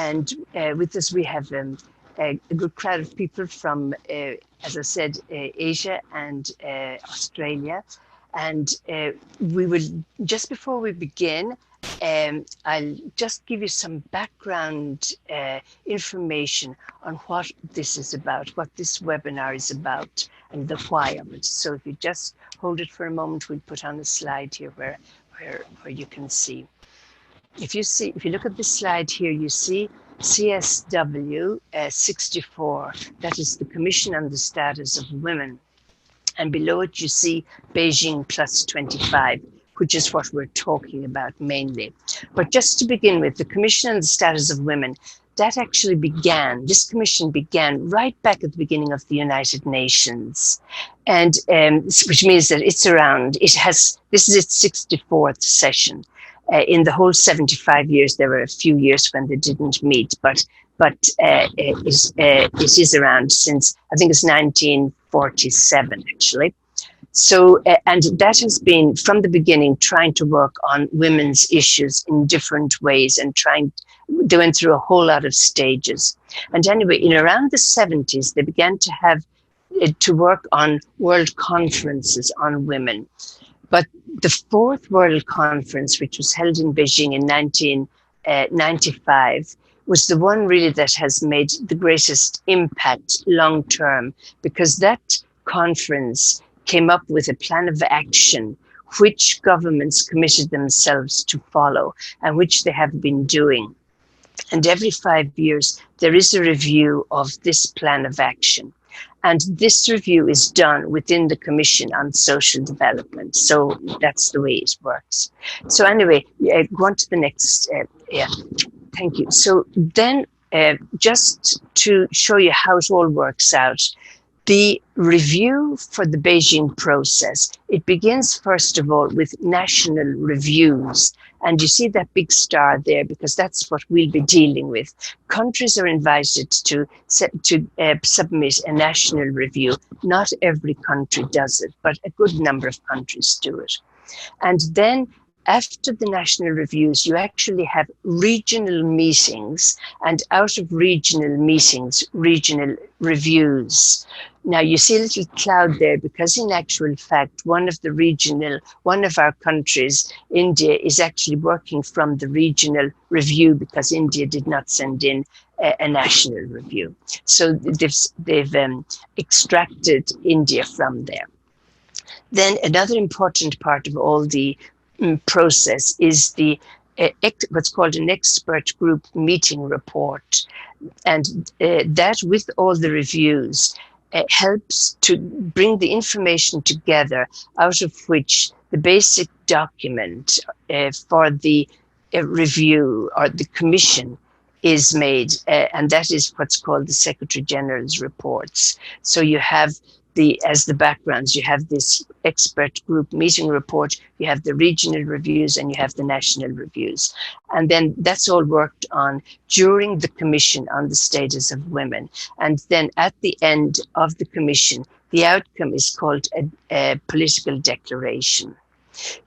And with us, we have a good crowd of people from, as I said, Asia and Australia. And we will, just before we begin, I'll just give you some background information on what this is about, what this webinar is about, and the why of it. So if you just hold it for a moment, we'll put on a slide here where you can see. If you look at this slide here, you see CSW 64. That is the Commission on the Status of Women. And below it, you see Beijing+25, which is what we're talking about mainly. But just to begin with, the Commission on the Status of Women, that actually began, this commission began right back at the beginning of the United Nations. And which means that this is its 64th session. In the whole 75 years, there were a few years when they didn't meet, but it is around since, I think it's 1947, actually. So, and that has been, from the beginning, trying to work on women's issues in different ways and they went through a whole lot of stages. And anyway, in around the 70s, they began to have to work on world conferences on women. But the fourth World Conference, which was held in Beijing in 1995, was the one really that has made the greatest impact long term, because that conference came up with a plan of action which governments committed themselves to follow and which they have been doing. And every 5 years, there is a review of this plan of action. And this review is done within the Commission on Social Development. So that's the way it works. So anyway, go on to the next. Thank you. So then just to show you how it all works out, the review for the Beijing process, it begins first of all with national reviews. And you see that big star there because that's what we'll be dealing with. Countries are invited to submit a national review. Not every country does it, but a good number of countries do it. And then after the national reviews, you actually have regional meetings, and out of regional meetings, regional reviews. Now you see a little cloud there because in actual fact, one of our countries, India, is actually working from the regional review because India did not send in a national review. So they've extracted India from there. Then another important part of all the process is the what's called an expert group meeting report. And that with all the reviews helps to bring the information together out of which the basic document for the review or the commission is made. And that is what's called the Secretary General's reports. So you have as the backgrounds, you have this expert group meeting report, you have the regional reviews, and you have the national reviews. And then that's all worked on during the Commission on the Status of Women. And then at the end of the Commission, the outcome is called a political declaration.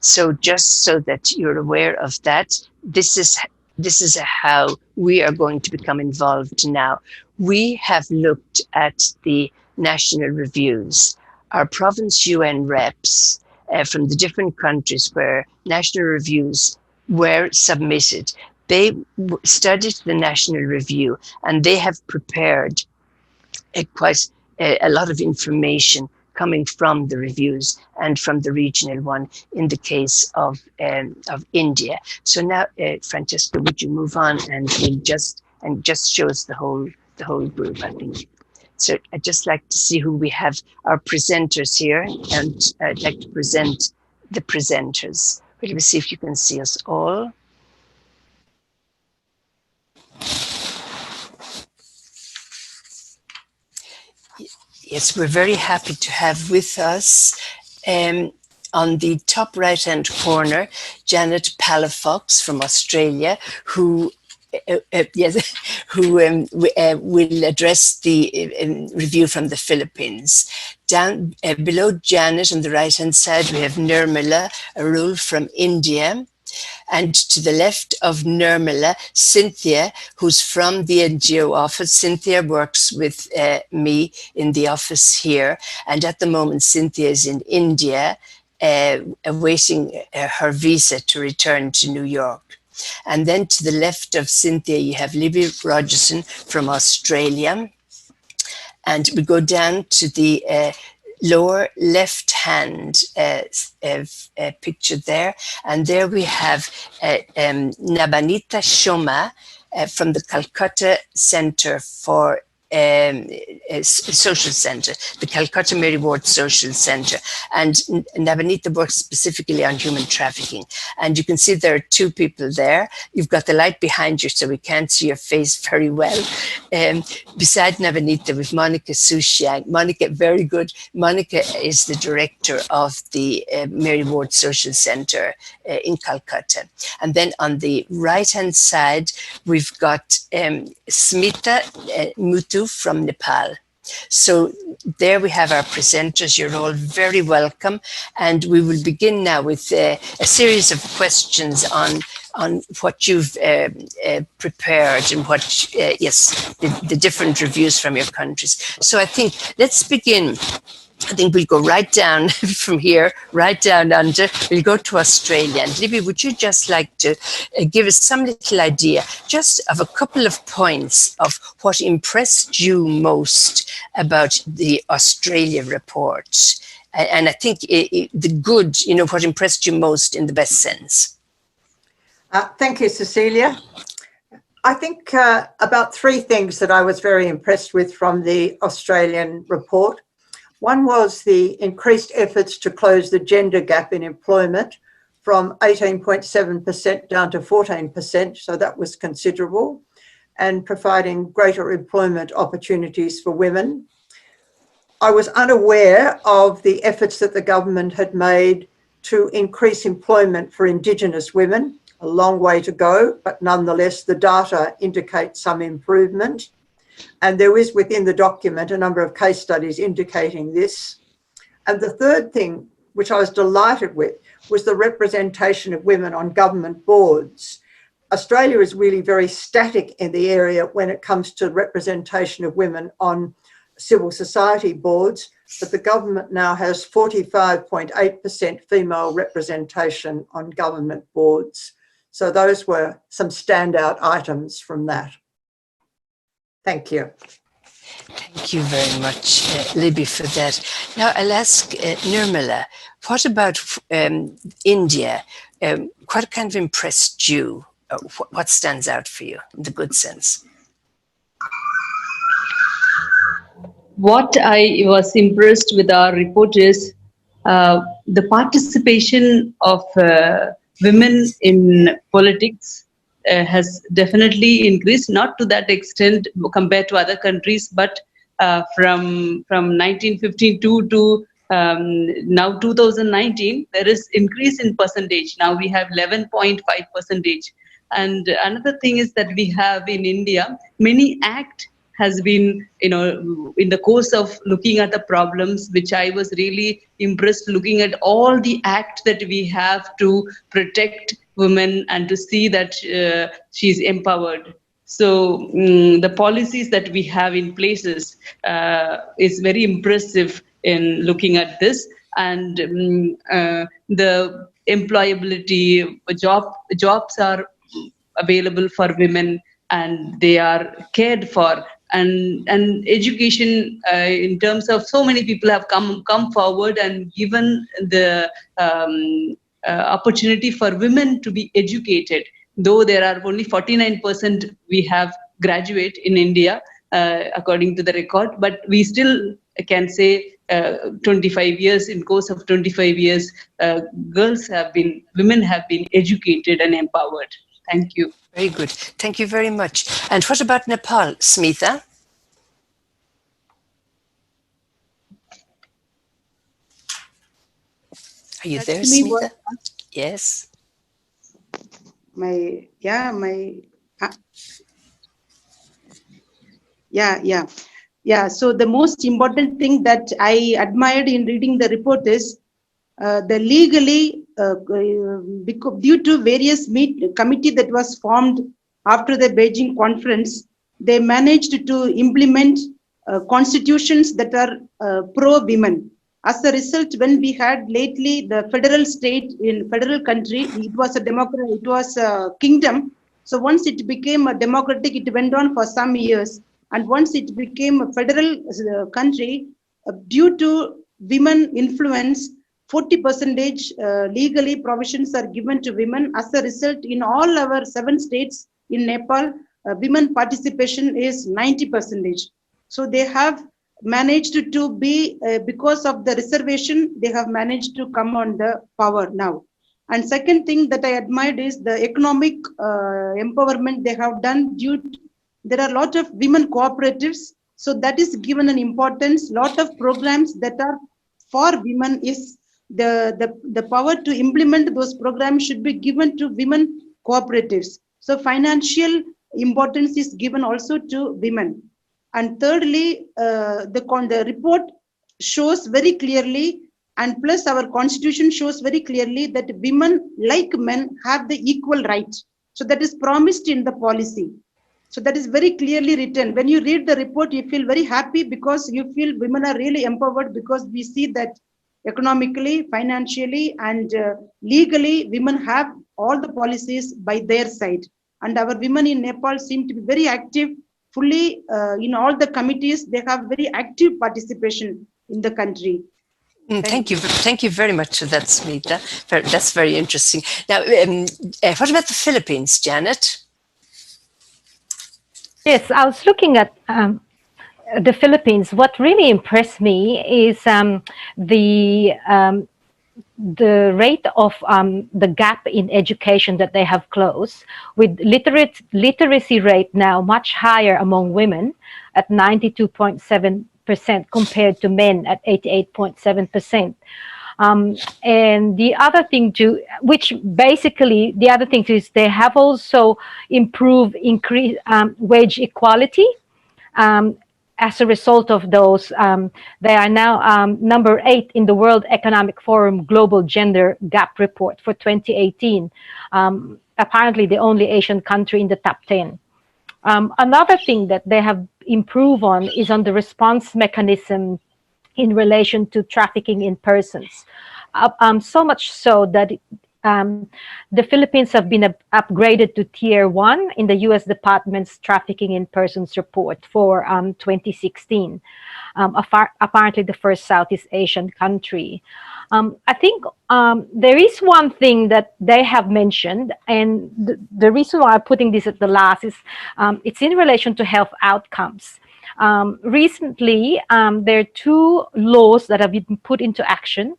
So just so that you're aware of that, this is how we are going to become involved now. We have looked at the national reviews. Our province UN reps from the different countries where national reviews were submitted, they studied the national review and they have prepared quite a lot of information coming from the reviews and from the regional one in the case of India. So now, Francesca, would you move on and just show us the whole group, I think. So I'd just like to see who we have, our presenters here, and I'd like to present the presenters. Let me see if you can see us all. Yes, we're very happy to have with us on the top right-hand corner, Janet Palafox from Australia, who will address the review from the Philippines. Down below Janet on the right-hand side, we have Nirmala Arul from India. And to the left of Nirmala, Cynthia, who's from the NGO office. Cynthia works with me in the office here. And at the moment, Cynthia is in India, awaiting her visa to return to New York. And then to the left of Cynthia, you have Libby Rogerson from Australia. And we go down to the lower left hand picture there, and there we have Nabanita Shoma from the Calcutta Center for Social Center, the Calcutta Mary Ward Social Center. And Nabanita works specifically on human trafficking. And you can see there are two people there. You've got the light behind you, so we can't see your face very well. Beside Nabanita, with Monica Sushiang. Monica, very good. Monica is the director of the Mary Ward Social Center in Calcutta. And then on the right-hand side, we've got Smita Mutu from Nepal. So there we have our presenters. You're all very welcome. And we will begin now with a series of questions on what you've prepared and what, yes, the different reviews from your countries. So I think let's begin. I think we'll go right down from here, right down under. We'll go to Australia. And Libby, would you just like to give us some little idea just of a couple of points of what impressed you most about the Australia report? And I think the good, what impressed you most in the best sense. Thank you, Cecilia. I think about three things that I was very impressed with from the Australian report. One was the increased efforts to close the gender gap in employment from 18.7% down to 14%, so that was considerable, and providing greater employment opportunities for women. I was unaware of the efforts that the government had made to increase employment for Indigenous women. A long way to go, but nonetheless, the data indicates some improvement. And there is within the document a number of case studies indicating this. And the third thing, which I was delighted with, was the representation of women on government boards. Australia is really very static in the area when it comes to representation of women on civil society boards, but the government now has 45.8% female representation on government boards. So those were some standout items from that. Thank you. Thank you very much, Libby, for that. Now I'll ask Nirmala, what about India? What kind of impressed you? What stands out for you in the good sense? What I was impressed with our report is the participation of women in politics has definitely increased, not to that extent compared to other countries, but from 1952 to now 2019, there is increase in percentage. Now we have 11.5%. And another thing is that we have in India, many act has been, in the course of looking at the problems, which I was really impressed, looking at all the act that we have to protect women and to see that she's empowered. So the policies that we have in places is very impressive in looking at this. And the employability, jobs are available for women and they are cared for. And education, in terms of so many people have come forward and given the opportunity for women to be educated, though there are only 49% we have graduate in India, according to the record, but we still can say 25 years, in course of 25 years, women have been educated and empowered. Thank you. Very good. Thank you very much. And what about Nepal, Smita? Are you there, Smita? Yes. So the most important thing that I admired in reading the report is the legally due to various committee that was formed after the Beijing conference, they managed to implement constitutions that are pro-women. As a result, when we had lately the federal state in federal country, it was a democracy, it was a kingdom. So once it became a democratic, it went on for some years. And once it became a federal country, due to women influence, 40% legally provisions are given to women. As a result, in all our 7 states in Nepal, women participation is 90%. So they have managed to be, because of the reservation, they have managed to come on the power now. And second thing that I admired is the economic empowerment they have done. There are a lot of women cooperatives, so that is given an importance. Lot of programs that are for women is the power to implement those programs should be given to women cooperatives. So financial importance is given also to women. And thirdly, the report shows very clearly, and plus our constitution shows very clearly, that women like men have the equal right. So that is promised in the policy. So that is very clearly written. When you read the report, you feel very happy because you feel women are really empowered, because we see that economically, financially, and legally, women have all the policies by their side. And our women in Nepal seem to be very active, fully in all the committees. They have very active participation in the country. Thank you very much for that, Smita. That's very interesting. Now, what about the Philippines, Janet? Yes, I was looking at the Philippines. What really impressed me is the rate of the gap in education that they have closed, with literacy rate now much higher among women at 92.7% compared to men at 88.7%. And the other thing too, which basically the other thing is they have also improved wage equality. As a result of those, they are now number 8 in the World Economic Forum Global Gender Gap Report for 2018. Apparently the only Asian country in the top 10. Another thing that they have improved on is on the response mechanism in relation to trafficking in persons. So much so that the Philippines have been upgraded to Tier 1 in the U.S. Department's Trafficking in Persons report for 2016, apparently the first Southeast Asian country. I think there is one thing that they have mentioned, and the reason why I'm putting this at the last is it's in relation to health outcomes. Recently, there are 2 laws that have been put into action.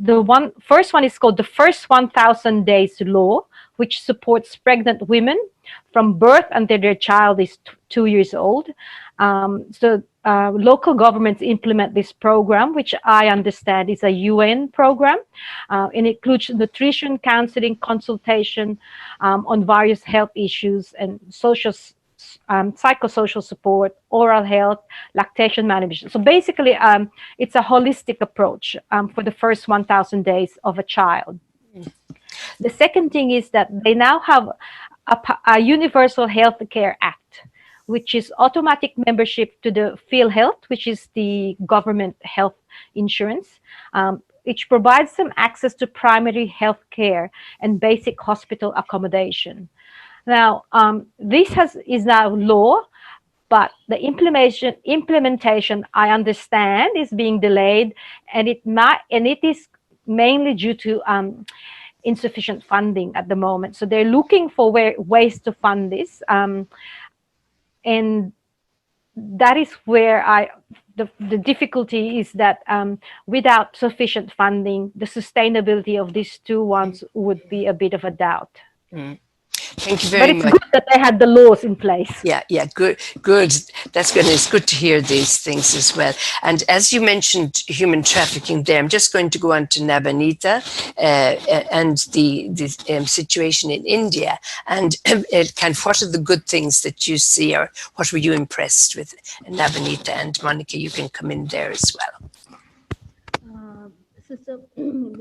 The first one is called the First 1,000 Days Law, which supports pregnant women from birth until their child is 2 years old. Local governments implement this program, which I understand is a UN program, and it includes nutrition, counseling, consultation on various health issues and psychosocial support, oral health, lactation management. So basically, it's a holistic approach for the first 1,000 days of a child. The second thing is that they now have a Universal Health Care Act, which is automatic membership to the PhilHealth, which is the government health insurance, which provides them access to primary health care and basic hospital accommodation. Now, this is now law, but the implementation, I understand, is being delayed, and it is mainly due to insufficient funding at the moment. So they're looking for ways to fund this, and that is where the difficulty is that without sufficient funding, the sustainability of these 2 ones would be a bit of a doubt. Thank you very much. But it's good that they had the laws in place. Yeah, good. That's good. It's good to hear these things as well. And as you mentioned human trafficking there, I'm just going to go on to Nabanita and the situation in India. And what are the good things that you see, or what were you impressed with? Nabanita and Monica, you can come in there as well.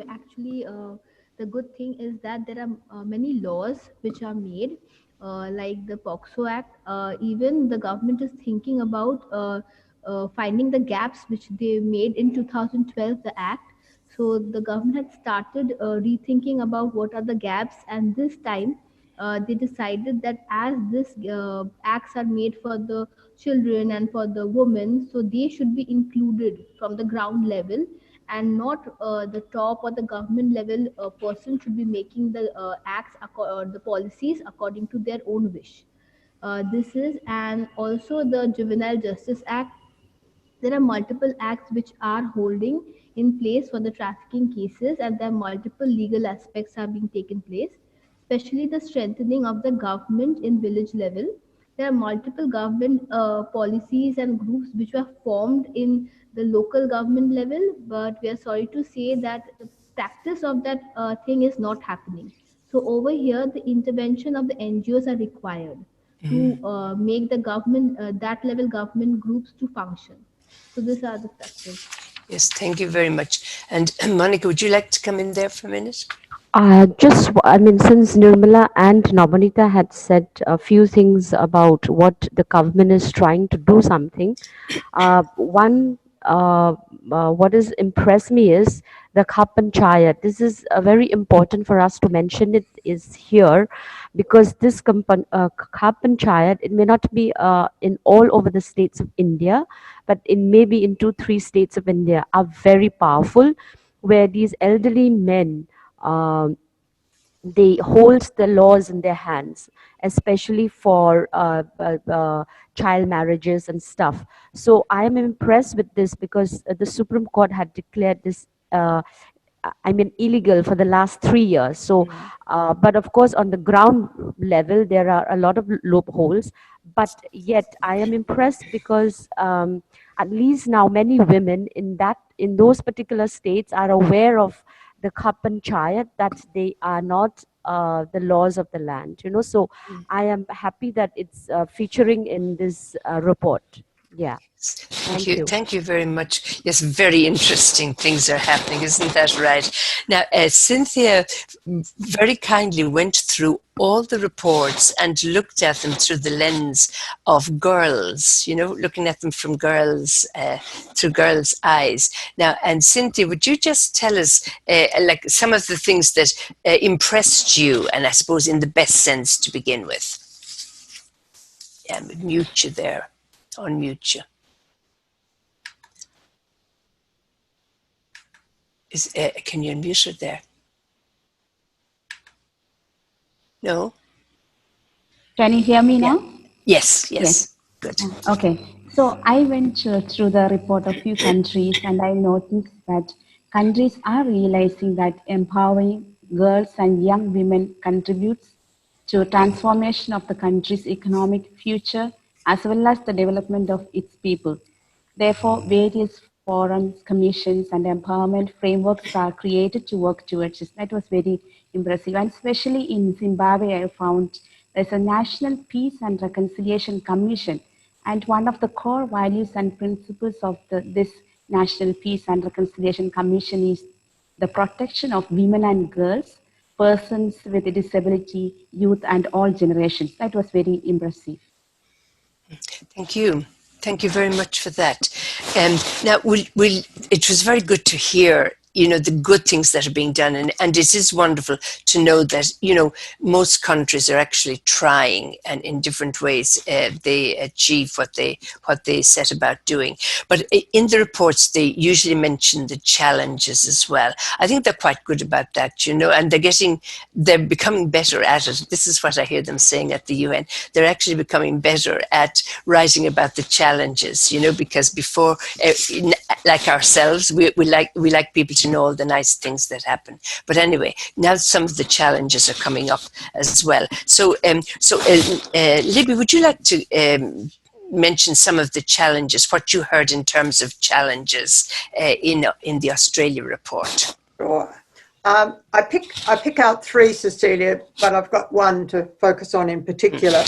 Actually, the good thing is that there are many laws which are made, like the POCSO Act. Even the government is thinking about finding the gaps which they made in 2012, the act. So the government had started rethinking about what are the gaps, and this time they decided that as this acts are made for the children and for the women, so they should be included from the ground level, and not the top or the government level person should be making the acts or the policies according to their own wish. This is, and also the Juvenile Justice Act. There are multiple acts which are holding in place for the trafficking cases, and there are multiple legal aspects are being taken place, especially the strengthening of the government in village level. There are multiple government policies and groups which were formed in the local government level, but we are sorry to say that the practice of that thing is not happening. So over here, the intervention of the NGOs are required to make the government, that level government groups to function. So these are the factors. Yes, thank you very much. And Monica, would you like to come in there for a minute? Since Nirmala and Nabanita had said a few things about what the government is trying to do something, what has impressed me is the Khap Panchayat. This is very important for us to mention it is here, because this Khap Panchayat, it may not be in all over the states of India, but in maybe in 2-3 states of India are very powerful, where these elderly men, they hold the laws in their hands, especially for child marriages and stuff. So I am impressed with this, because the Supreme Court had declared this illegal for the last 3 years. So, but of course, on the ground level, there are a lot of loopholes. But yet, I am impressed because at least now many women in those particular states are aware of the Khap Panchayat, that they are not the laws of the land. So I am happy that it's featuring in this report. Yeah. Thank you. Thank you very much. Yes, very interesting things are happening, isn't that right? Now, Cynthia very kindly went through all the reports and looked at them through the lens of girls, looking at them from girls, through girls' eyes. Now, and Cynthia, would you just tell us like some of the things that impressed you, and I suppose in the best sense to begin with? Yeah, mute you there, unmute you. Can you unmute her there? No? Can you hear me now? Yes. Good. Okay. So I went through the report of few countries, and I noticed that countries are realizing that empowering girls and young women contributes to transformation of the country's economic future, as well as the development of its people. Therefore, various forums, commissions, and empowerment frameworks are created to work towards this. That was very impressive. And especially in Zimbabwe, I found there's a National Peace and Reconciliation Commission. And one of the core values and principles of this National Peace and Reconciliation Commission is the protection of women and girls, persons with a disability, youth, and all generations. That was very impressive. Thank you. Thank you very much for that. Now, it was very good to hear, the good things that are being done. And it is wonderful to know that, most countries are actually trying, and in different ways they achieve what they set about doing. But in the reports, they usually mention the challenges as well. I think they're quite good about that, and they're becoming better at it. This is what I hear them saying at the UN. They're actually becoming better at writing about the challenges, because before, like ourselves, we like people to know all the nice things that happen. But anyway, now some of the challenges are coming up as well. So Libby, would you like to mention some of the challenges, what you heard in terms of challenges in the Australia report? Sure. I pick out 3, Cecilia, but I've got one to focus on in particular.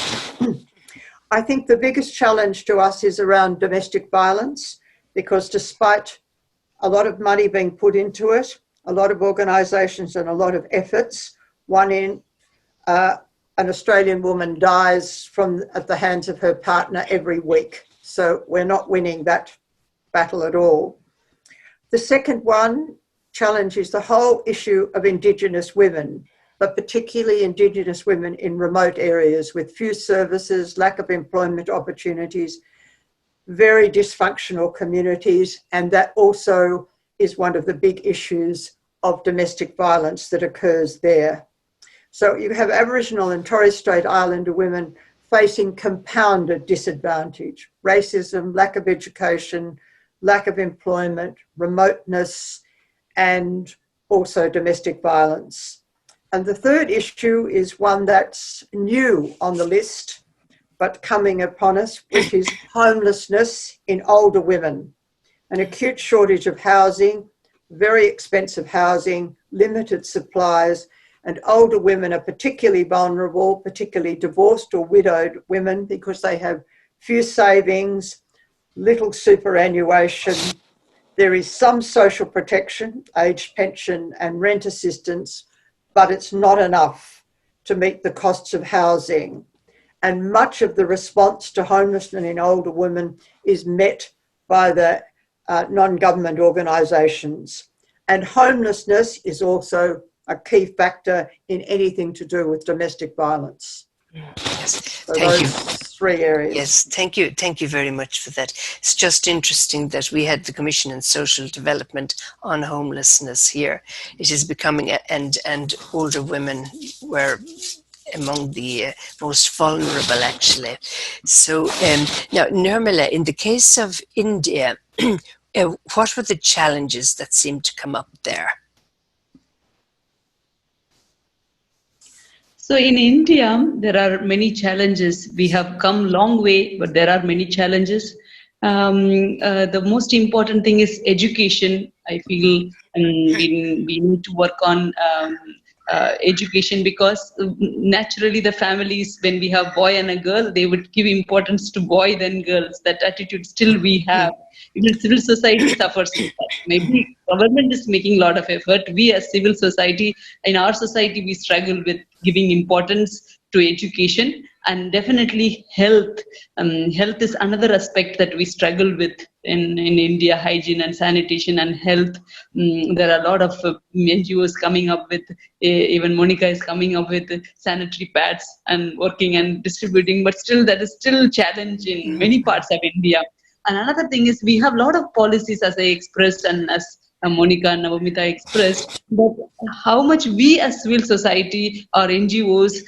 I think the biggest challenge to us is around domestic violence, because despite a lot of money being put into it, a lot of organisations and a lot of efforts. One in an Australian woman dies at the hands of her partner every week. So we're not winning that battle at all. The second challenge is the whole issue of Indigenous women, but particularly Indigenous women in remote areas with few services, lack of employment opportunities, very dysfunctional communities, and that also is one of the big issues of domestic violence that occurs there. So you have Aboriginal and Torres Strait Islander women facing compounded disadvantage, racism, lack of education, lack of employment, remoteness, and also domestic violence. And the third issue is one that's new on the list, but coming upon us, which is homelessness in older women. An acute shortage of housing, very expensive housing, limited supplies, and older women are particularly vulnerable, particularly divorced or widowed women, because they have few savings, little superannuation. There is some social protection, aged pension and rent assistance, but it's not enough to meet the costs of housing. And much of the response to homelessness in older women is met by the non-government organisations. And homelessness is also a key factor in anything to do with domestic violence. Yes, So thank you. 3 areas. Yes, thank you. Thank you very much for that. It's just interesting that we had the Commission on Social Development on homelessness here. It is becoming, and older women were among the most vulnerable, actually. So now, Nirmala, in the case of India, what were the challenges that seemed to come up there? So in India, there are many challenges. We have come a long way, but there are many challenges. The most important thing is education, I feel, and we need to work on education, because naturally the families, when we have boy and a girl, they would give importance to boy than girls. That attitude still we have. Even civil society suffers with that. Maybe government is making a lot of effort. We as civil society, in our society, we struggle with giving importance to education, and definitely health. Health is another aspect that we struggle with in India, hygiene and sanitation and health. There are a lot of NGOs coming up with, even Monica is coming up with sanitary pads and working and distributing, but still that is still a challenge in many parts of India. And another thing is we have a lot of policies, as I expressed and as Monica and Navamita expressed, but how much we as civil society or NGOs,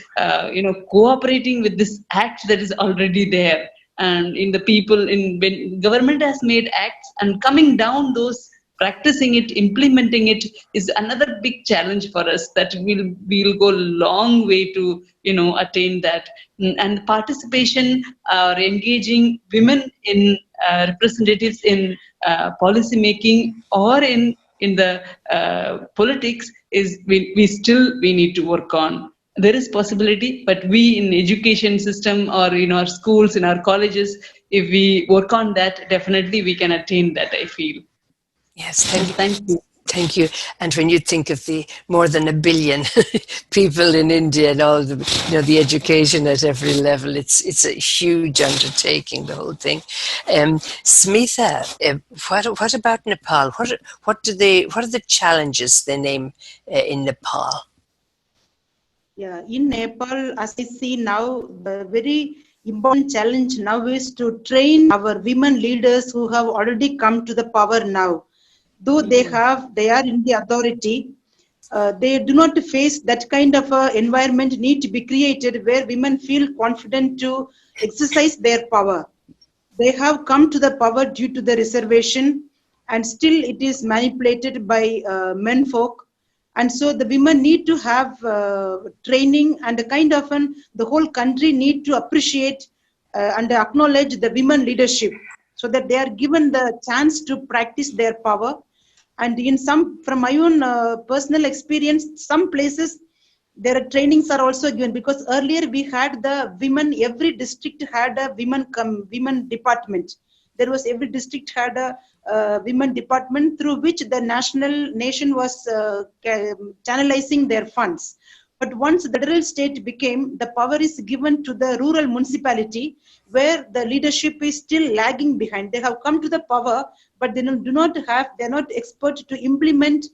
cooperating with this act that is already there, and in the people, when government has made acts and coming down those, practicing it, implementing it is another big challenge for us, that we'll go a long way to attain that. And participation or engaging women in representatives in policy making or in the politics is we need to work on. There is possibility, but we in education system or in our schools, in our colleges, if we work on that, definitely we can attain that, I feel. Yes, thank you. Thank you. And when you think of the more than 1 billion people in India and all the education at every level, it's a huge undertaking, the whole thing. Smitha, what about Nepal? What are the challenges they name in Nepal? Yeah, in Nepal, as I see now, the very important challenge now is to train our women leaders who have already come to the power now. Though they are in the authority, they do not face that kind of environment need to be created where women feel confident to exercise their power. They have come to the power due to the reservation, and still it is manipulated by men folk. And so the women need to have training, and a kind of the whole country need to appreciate and acknowledge the women leadership, so that they are given the chance to practice their power. And from my own personal experience, some places their trainings are also given, because earlier we had the women, every district had a women department. there was every district had a women department through which the nation was channelizing their funds. But once the federal state became, the power is given to the rural municipality, where the leadership is still lagging behind. They have come to the power, but they're not expert to implement.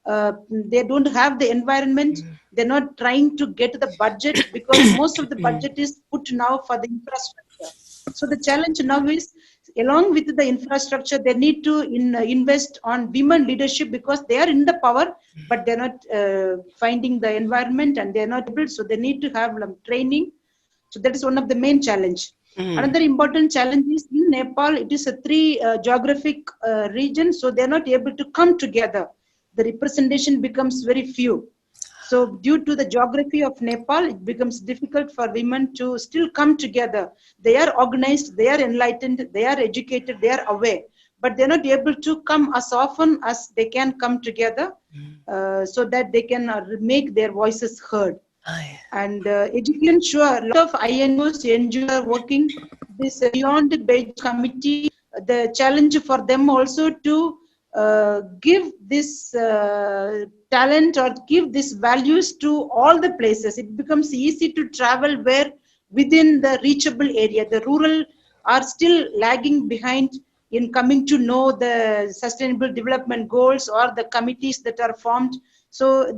They don't have the environment. They're not trying to get the budget, because most of the budget is put now for the infrastructure. So the challenge now is, along with the infrastructure, they need to invest on women leadership, because they are in the power, but they're not finding the environment, and they're not able. So they need to have training. So that is one of the main challenge. Another important challenge is in Nepal, it is a 3 geographic region, so they're not able to come together. The representation becomes very few. So due to the geography of Nepal, it becomes difficult for women to still come together. They are organized, they are enlightened, they are educated, they are aware, but they're not able to come as often as they can come together, so that they can make their voices heard. And education, sure, a lot of INGOs, NGOs are working this beyond the Beijing committee. The challenge for them also to give this talent or give these values to all the places. It becomes easy to travel where within the reachable area. The rural are still lagging behind in coming to know the sustainable development goals or the committees that are formed. So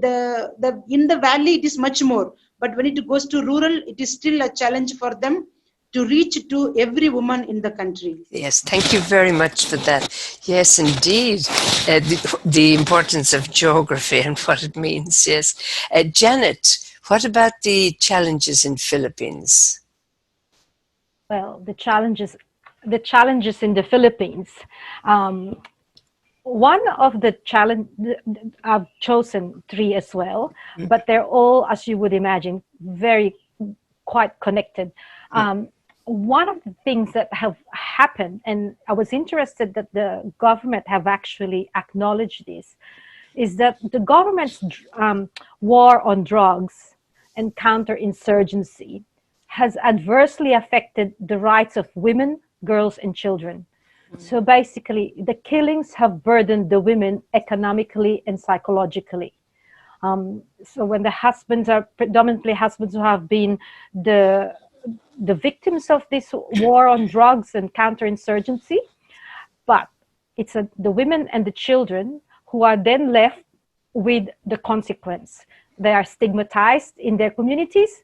in the valley it is much more, but when it goes to rural, it is still a challenge for them to reach to every woman in the country. Yes, thank you very much for that. Yes, indeed, the importance of geography and what it means, yes. Janet, what about the challenges in Philippines? Well, the challenges in the Philippines. One of the challenge, I've chosen 3 as well, but they're all, as you would imagine, quite connected. One of the things that have happened, and I was interested that the government have actually acknowledged this, is that the government's war on drugs and counterinsurgency has adversely affected the rights of women, girls, and children. So basically, the killings have burdened the women economically and psychologically. So when the husbands are predominantly husbands who have been the victims of this war on drugs and counterinsurgency, but it's the women and the children who are then left with the consequence. They are stigmatized in their communities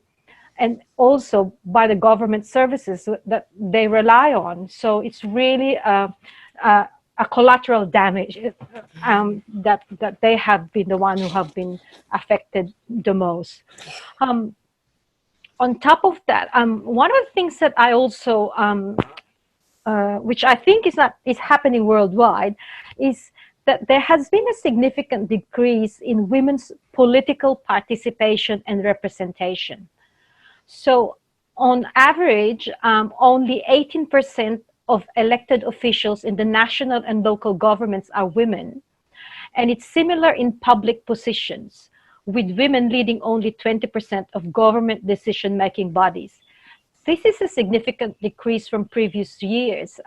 and also by the government services that they rely on. So it's really a collateral damage that they have been the one who have been affected the most. On top of that, one of the things that I also, which I think is happening worldwide, is that there has been a significant decrease in women's political participation and representation. So on average, only 18% of elected officials in the national and local governments are women. And it's similar in public positions, with women leading only 20% of government decision-making bodies. This is a significant decrease from previous years,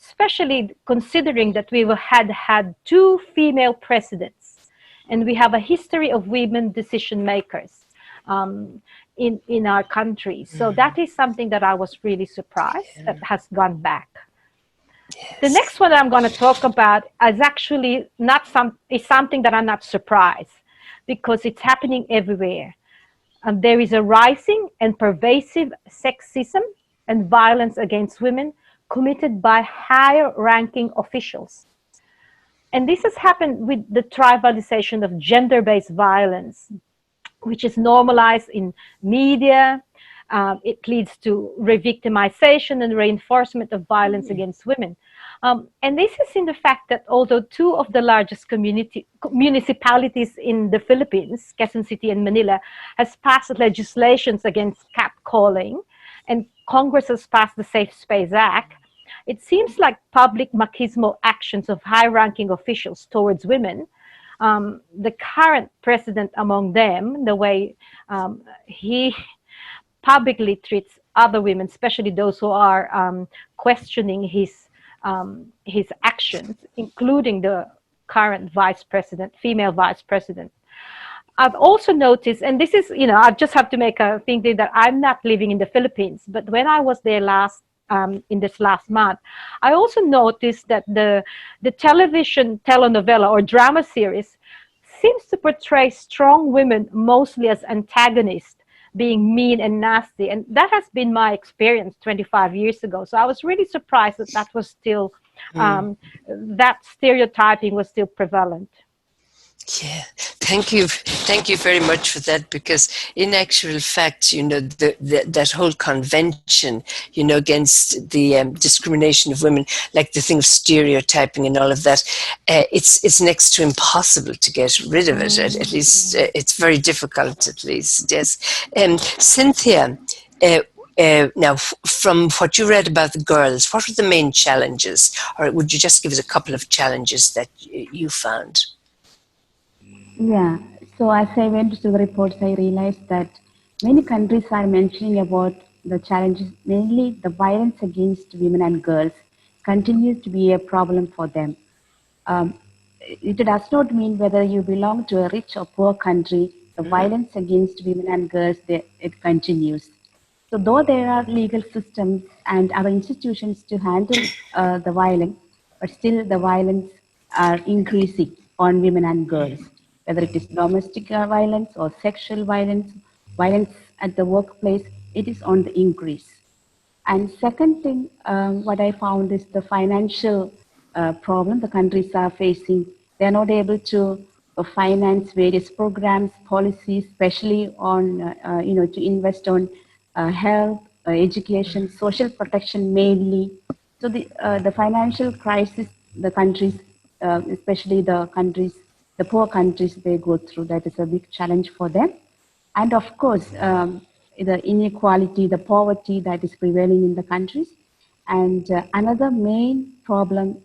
especially considering that we had 2 female presidents, and we have a history of women decision makers in our country. So that is something that I was really surprised that has gone back. Yes. The next one that I'm going to talk about is actually something that I'm not surprised, because it's happening everywhere. There is a rising and pervasive sexism and violence against women committed by higher-ranking officials. And this has happened with the tribalization of gender-based violence, which is normalized in media. It leads to re-victimization and reinforcement of violence against women. And this is in the fact that although 2 of the largest municipalities in the Philippines, Quezon City and Manila, has passed legislations against catcalling, and Congress has passed the Safe Space Act, it seems like public machismo actions of high-ranking officials towards women, the current president among them, the way he publicly treats other women, especially those who are questioning his his actions, including the current vice president, female vice president. I've also noticed, and this is, I just have to make a thing that I'm not living in the Philippines, but when I was there in this last month, I also noticed that the television telenovela or drama series seems to portray strong women mostly as antagonists, being mean and nasty. And that has been my experience 25 years ago. So I was really surprised that that was still, that stereotyping was still prevalent. Yeah, thank you very much for that. Because in actual fact, that whole convention, against the discrimination of women, like the thing of stereotyping and all of that, it's next to impossible to get rid of it. At least it's very difficult. At least, yes. Cynthia. Now, from what you read about the girls, what were the main challenges? Or would you just give us a couple of challenges that you found? Yeah, so as I went through the reports, I realized that many countries are mentioning about the challenges, mainly the violence against women and girls continues to be a problem for them. It does not mean whether you belong to a rich or poor country, the violence against women and girls, it continues. So though there are legal systems and other institutions to handle the violence, but still the violence are increasing on women and girls, whether it is domestic violence or sexual violence, violence at the workplace, it is on the increase. And second thing, what I found is the financial problem the countries are facing. They're not able to finance various programs, policies, especially on, to invest on health, education, social protection mainly. So the financial crisis, the countries, especially the poor countries, they go through, that is a big challenge for them. And of course, the inequality, the poverty that is prevailing in the countries. And another main problem,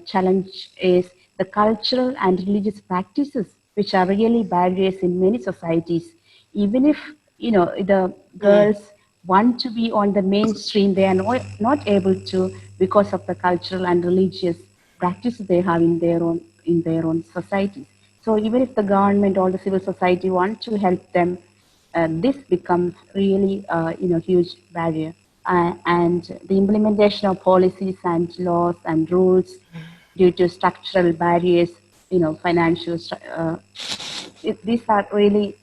challenge is the cultural and religious practices, which are really barriers in many societies. Even if, the girls want to be on the mainstream, they are not able to because of the cultural and religious practices they have in their own societies. So even if the government or the civil society want to help them, this becomes really huge barrier. And the implementation of policies and laws and rules due to structural barriers, financial, these are really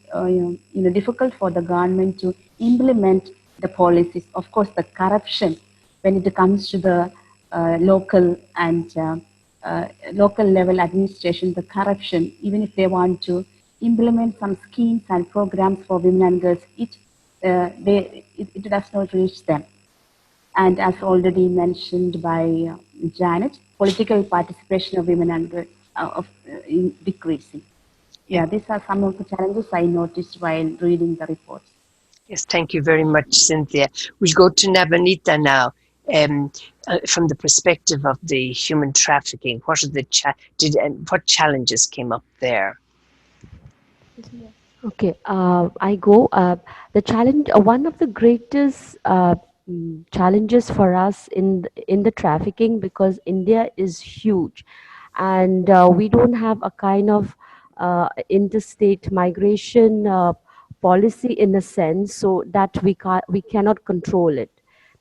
difficult for the government to implement the policies. Of course, the corruption when it comes to the local and local level administration, the corruption, even if they want to implement some schemes and programs for women and girls, it does not reach them. And as already mentioned by Janet, political participation of women and girls decreasing. Yeah, these are some of the challenges I noticed while reading the reports. Yes, thank you very much, Cynthia. We'll go to Nabanita now. From the perspective of the human trafficking, what are what challenges came up there? Okay, I go. The challenge, one of the greatest challenges for us in the trafficking, because India is huge, and we don't have a kind of interstate migration policy in a sense, so that we cannot control it.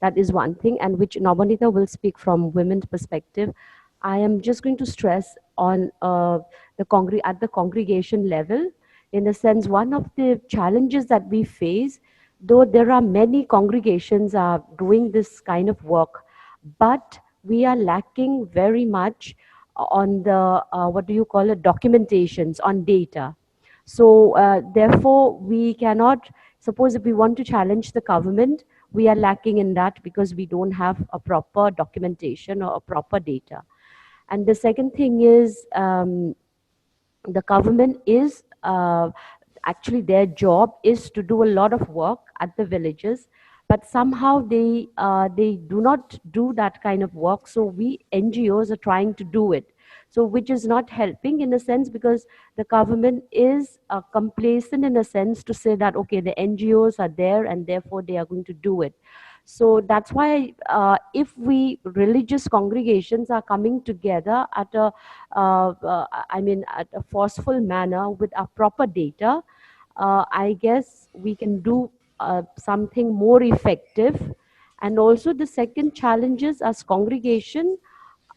That is one thing, and which Nabanita will speak from women's perspective. I am just going to stress on at the congregation level. In a sense, one of the challenges that we face, though there are many congregations are doing this kind of work, but we are lacking very much on the what do you call it, documentations on data. So therefore we cannot, suppose if we want to challenge the government, we are lacking in that because we don't have a proper documentation or a proper data. And the second thing is, the government is actually, their job is to do a lot of work at the villages, but somehow they do not do that kind of work. So we NGOs are trying to do it, so which is not helping in a sense, because the government is complacent in a sense to say that okay, the NGOs are there and therefore they are going to do it. So that's why if we religious congregations are coming together at a, at a forceful manner with a proper data, I guess we can do something more effective. And also the second challenge is, as congregation,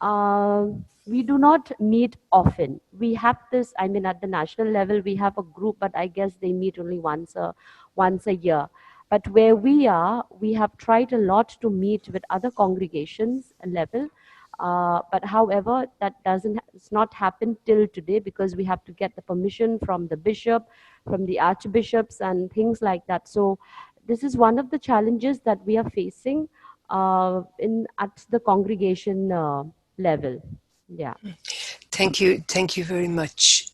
uh, we do not meet often. We have this, at the national level, we have a group, but I guess they meet only once a year. But where we are, we have tried a lot to meet with other congregations level. But however, it's not happened till today, because we have to get the permission from the bishop, from the archbishops and things like that. So this is one of the challenges that we are facing at the congregation level. Yeah. Thank you very much.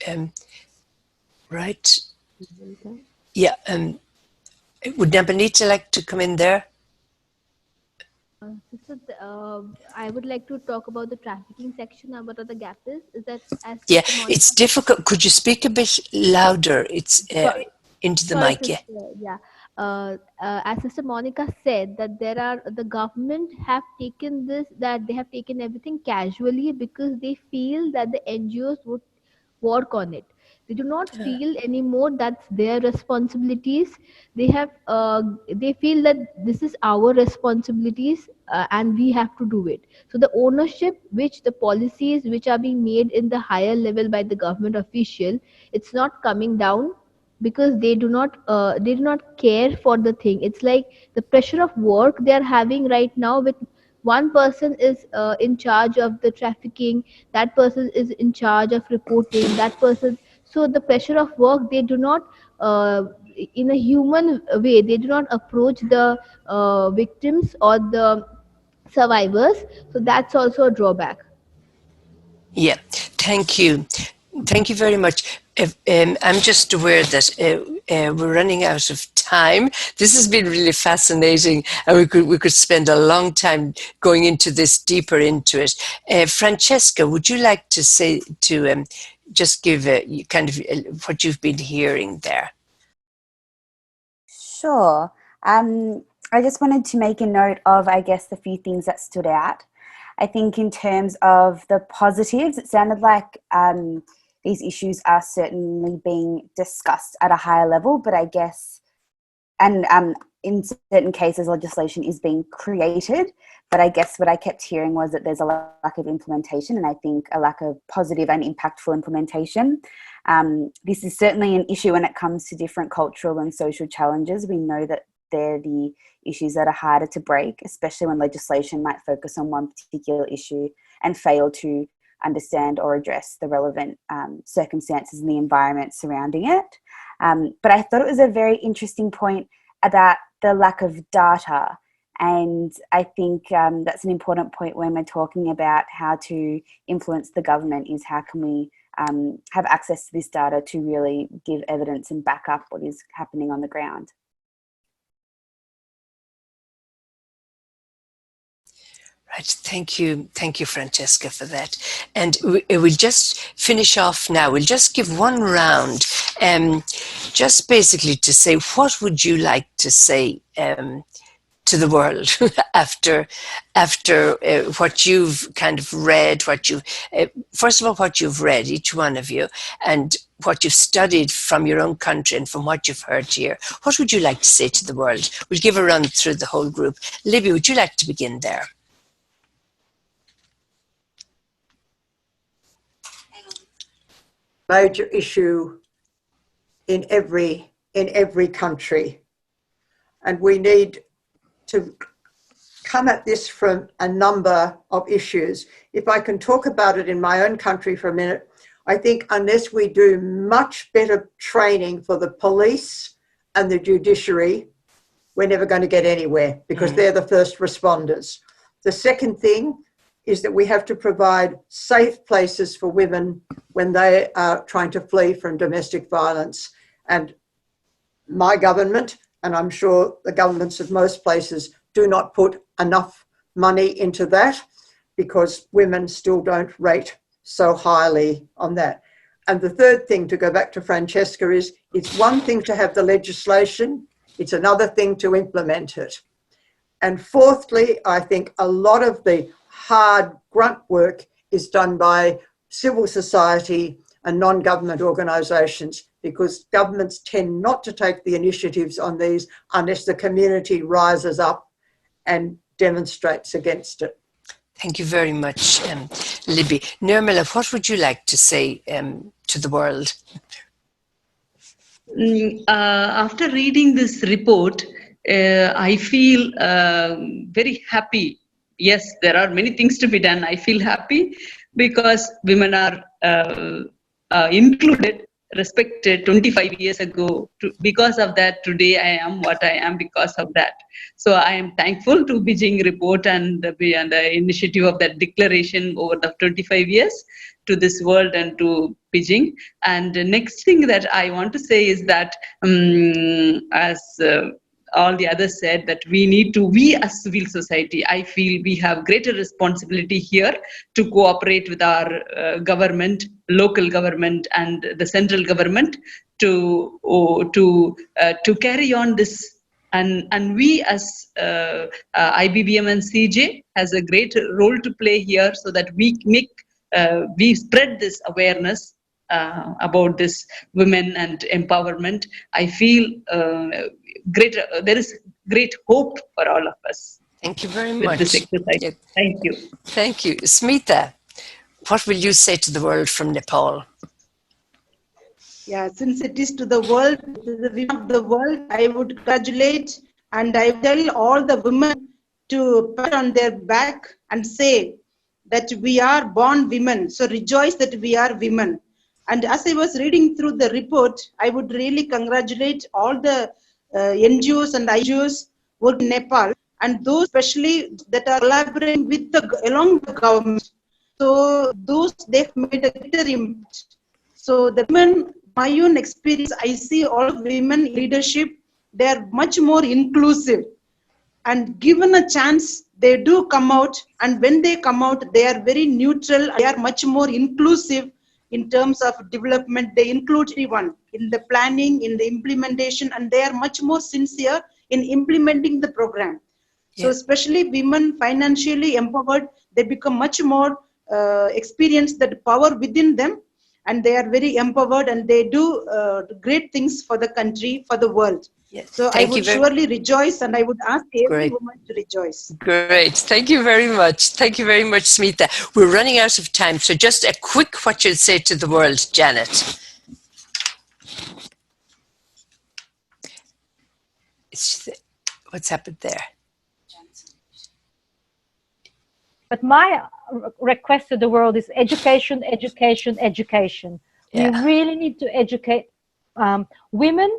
Right. Okay. Yeah. Would Nabanita like to come in there? I would like to talk about the trafficking section. What are the gap is? Is that as Yeah, Sister Monica? it's difficult. Could you speak a bit louder? It's into the Sorry, mic. Yeah. sister. Yeah. As Sister Monica said, that the government have taken that they have taken everything casually because they feel that the NGOs would work on it. They do not feel anymore that's their responsibilities. They feel that this is our responsibilities, and we have to do it. So the ownership, which the policies which are being made in the higher level by the government official, it's not coming down, because they do not care for the thing. It's like the pressure of work they are having right now, with one person is in charge of the trafficking, that person is in charge of reporting, that person. So the pressure of work, they do not in a human way, they do not approach the victims or the survivors. So that's also a drawback. Yeah. Thank you. Thank you very much. I'm just aware that we're running out of time. This has been really fascinating, and we could spend a long time going into this, deeper into it. Francesca, would you like to say just give kind of what you've been hearing there? Sure. I just wanted to make a note of, I guess, the few things that stood out. I think in terms of the positives, it sounded like these issues are certainly being discussed at a higher level, but I guess, and in certain cases, legislation is being created, but I guess what I kept hearing was that there's a lack of implementation, and I think a lack of positive and impactful implementation. This is certainly an issue when it comes to different cultural and social challenges. We know that they're the issues that are harder to break, especially when legislation might focus on one particular issue and fail to understand or address the relevant circumstances and the environment surrounding it. But I thought it was a very interesting point about the lack of data. And I think that's an important point when we're talking about how to influence the government, is how can we have access to this data to really give evidence and back up what is happening on the ground. Right, thank you, Francesca, for that. And we'll just finish off now. We'll just give one round, just basically to say, what would you like to say to the world after what you've kind of read, first of all, what you've read, each one of you, and what you've studied from your own country and from what you've heard here. What would you like to say to the world? We'll give a run through the whole group. Libby, would you like to begin there? Major issue in every country, and we need to come at this from a number of issues. If I can talk about it in my own country for a minute, I think unless we do much better training for the police and the judiciary, we're never going to get anywhere, because they're the first responders. The second thing is that we have to provide safe places for women when they are trying to flee from domestic violence. And my government, and I'm sure the governments of most places, do not put enough money into that, because women still don't rate so highly on that. And the third thing, to go back to Francesca, is it's one thing to have the legislation, it's another thing to implement it. And fourthly, I think a lot of the hard grunt work is done by civil society and non-government organisations, because governments tend not to take the initiatives on these unless the community rises up and demonstrates against it. Thank you very much, Libby. Nirmala, what would you like to say to the world? After reading this report, I feel very happy. Yes, there are many things to be done. I feel happy because women are included, respected 25 years ago. Because of that, today I am what I am because of that. So I am thankful to Beijing report and the initiative of that declaration over the 25 years to this world and to Beijing. And the next thing that I want to say is that as all the others said, that we as civil society, I feel we have greater responsibility here to cooperate with our government, local government and the central government to carry on this. And we as IBVM and CJ has a great role to play here, so that we spread this awareness about this women and empowerment. I feel there is great hope for all of us. Thank you very with much. This exercise. Yeah. Thank you. Thank you. Smita, what will you say to the world from Nepal? Yeah, since it is to the world, the women of the world, I would congratulate and I tell all the women to pat on their back and say that we are born women. So rejoice that we are women. And as I was reading through the report, I would really congratulate all the NGOs and IGOs work in Nepal, and those especially that are collaborating with along the government. So those they've made a greater impact. So the women, my own experience, I see all women in leadership, they are much more inclusive. And given a chance, they do come out. And when they come out, they are very neutral. They are much more inclusive in terms of development. They include everyone in the planning, in the implementation, and they are much more sincere in implementing the program. So especially women financially empowered, they become much more experienced that power within them, and they are very empowered and they do great things for the country, for the world. Yes. So I would surely rejoice, and I would ask every woman to rejoice. Great. Thank you very much. Thank you very much, Smita. We're running out of time, so just a quick what you'd say to the world, Janet. What's happened there? But my request to the world is education, education, education. We really need to educate women,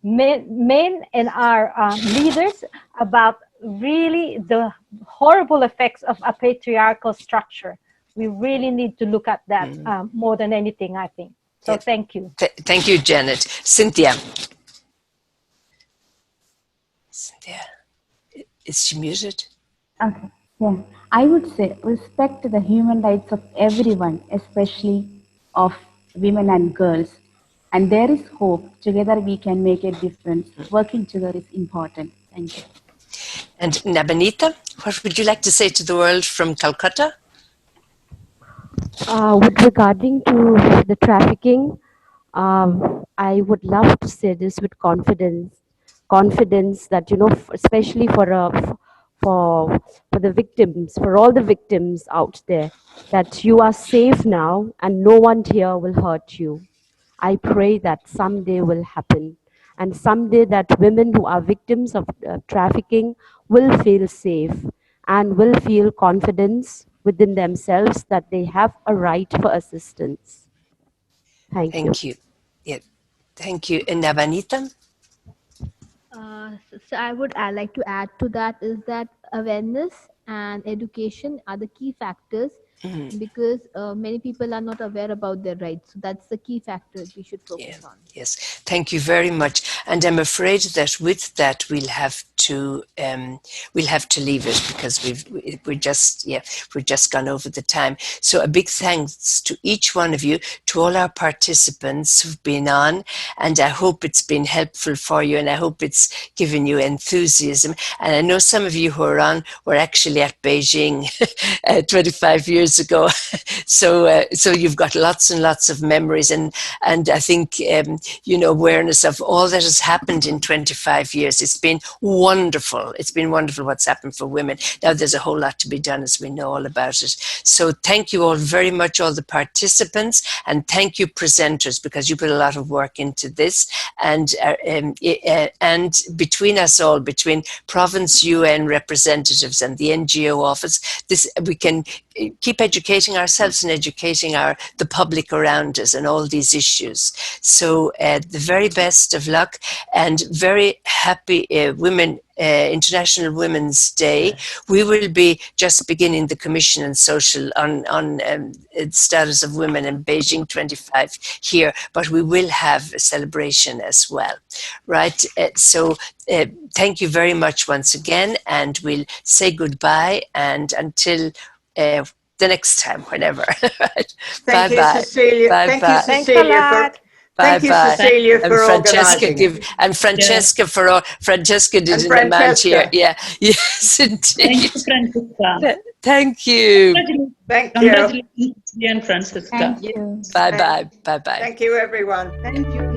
men and our leaders about really the horrible effects of a patriarchal structure. We really need to look at that more than anything, I think. So thank you. Thank you, Janet. Cynthia. Cynthia, is she muted? Okay. Yeah, I would say respect the human rights of everyone, especially of women and girls. And there is hope. Together we can make a difference. Working together is important. Thank you. And Nabanita, what would you like to say to the world from Calcutta? With regarding to the trafficking, I would love to say this with confidence that, you know, especially for the victims, for all the victims out there, that you are safe now and no one here will hurt you. I pray that someday will happen, and someday that women who are victims of trafficking will feel safe and will feel confidence within themselves that they have a right for assistance. Thank you. Yeah, thank you. And Nabanita? So I would like to add to that is that awareness and education are the key factors because many people are not aware about their rights. So that's the key factor we should focus on. Yes, thank you very much. And I'm afraid that with that we'll have to leave it, because we've just gone over the time. So a big thanks to each one of you, to all our participants who've been on, and I hope it's been helpful for you, and I hope it's given you enthusiasm. And I know some of you who are on were actually at Beijing 25 years ago, so you've got lots and lots of memories, and I think awareness of all that has happened in 25 years. It's been wonderful. It's been wonderful what's happened for women. Now there's a whole lot to be done, as we know all about it. So thank you all very much, all the participants, and thank you presenters, because you put a lot of work into this. And between us all, between province UN representatives and the NGO office, we can keep educating ourselves and educating the public around us and all these issues. So the very best of luck, and very happy International Women's Day. We will be just beginning the Commission on Social on status of women in Beijing 25 here, but we will have a celebration as well, right? So thank you very much once again, and we'll say goodbye, and until the next time, whenever. Right? Thank you, Cecilia. Thank you, Cecilia, Thank you, Cecilia, for organising. And Francesca Francesca did an amount here. Yeah, yes, indeed. Thank you, Francesca. Thank you. Thank you. Congratulations, and Francesca. Thank you. Bye bye. Bye bye. Thank you, everyone. Thank you.